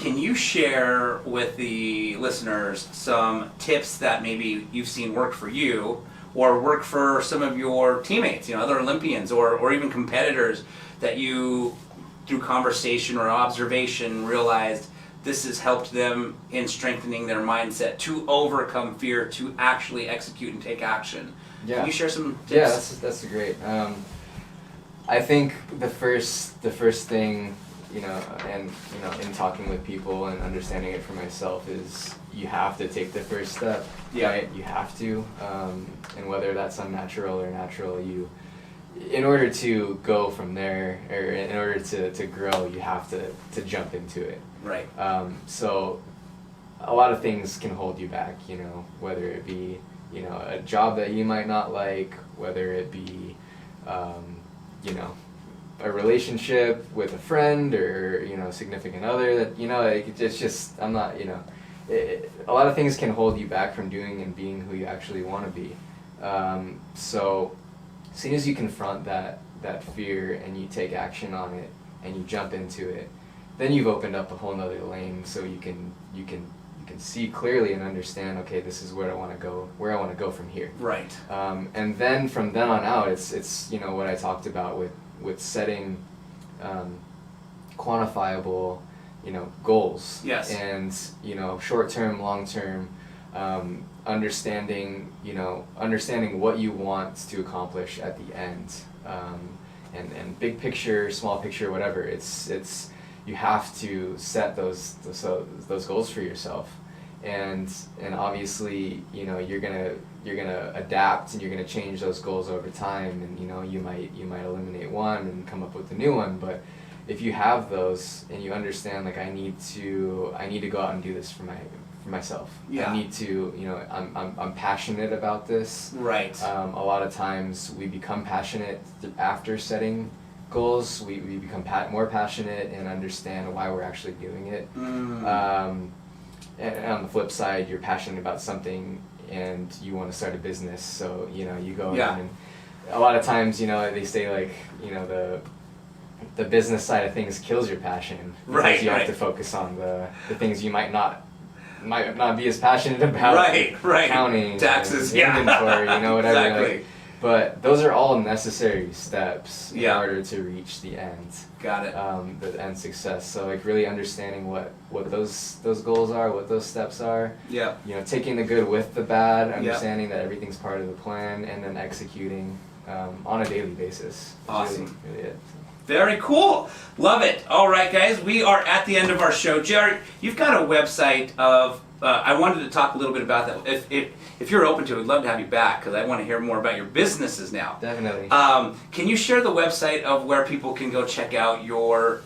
can you share with the listeners some tips that maybe you've seen work for you or work for some of your teammates, other Olympians or even competitors that you, through conversation or observation, realized this has helped them in strengthening their mindset to overcome fear, to actually execute and take action? Yeah. Can you share some tips? Yeah, that's great. I think the first thing, in talking with people and understanding it for myself is you have to take the first step. Yeah. Right? You have to, and whether that's unnatural or natural, in order to go from there, or in order to grow, you have to jump into it. Right. So a lot of things can hold you back, whether it be, a job that you might not like, whether it be, a relationship with a friend or, significant other that, it's just, I'm not, a lot of things can hold you back from doing and being who you actually want to be. So as soon as you confront that fear and you take action on it and you jump into it, then you've opened up a whole nother lane so you can see clearly and understand, okay, this is where I want to go from here. Right. And then from then on out, it's what I talked about with setting quantifiable goals. Yes. And short term, long term, understanding what you want to accomplish at the end, and big picture, small picture, whatever. It's you have to set those goals for yourself, and obviously you're gonna adapt and you're gonna change those goals over time, and you might eliminate one and come up with a new one. But if you have those and you understand, like, I need to go out and do this for myself. Yeah. I need to, I'm passionate about this. Right. A lot of times we become passionate after setting goals. We become more passionate and understand why we're actually doing it. And on the flip side, you're passionate about something and you want to start a business, so you go in, and a lot of times they say, like, the business side of things kills your passion, because right, you have to focus on the things you might not be as passionate about. Right. Accounting, taxes, inventory, whatever. Exactly. Like, but those are all necessary steps in Yeah. order to reach the end. Got it. The end success. So, like, really understanding what those goals are, what those steps are. Yeah. Taking the good with the bad, understanding that everything's part of the plan, and then executing on a daily basis. Awesome. Really it. Very cool. Love it. All right, guys, we are at the end of our show. Jared, you've got a website of, I wanted to talk a little bit about that. If you're open to it, we'd love to have you back, because I want to hear more about your businesses now. Definitely. Can you share the website of where people can go check out your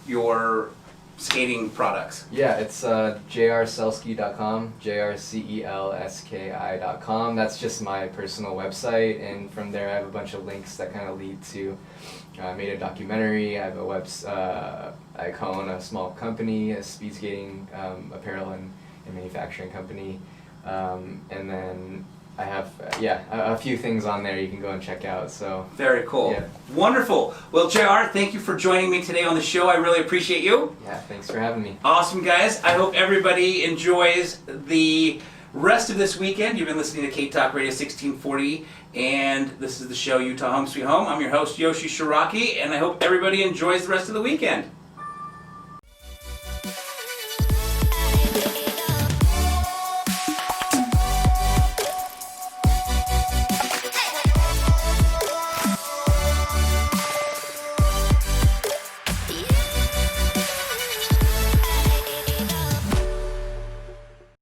skating products? Yeah, it's jrselski.com, jrcelski.com. That's just my personal website, and from there I have a bunch of links that kind of lead to. I made a documentary. I have I own a small company, a speed skating apparel and manufacturing company, and then I have a few things on there you can go and check out. So very cool. Yeah. Wonderful. Well, JR, thank you for joining me today on the show. I really appreciate you. Yeah, thanks for having me. Awesome, guys. I hope everybody enjoys the rest of this weekend. You've been listening to Cape Talk Radio 1640, and this is the show Utah Home Sweet Home. I'm your host, Yoshi Shiraki, and I hope everybody enjoys the rest of the weekend.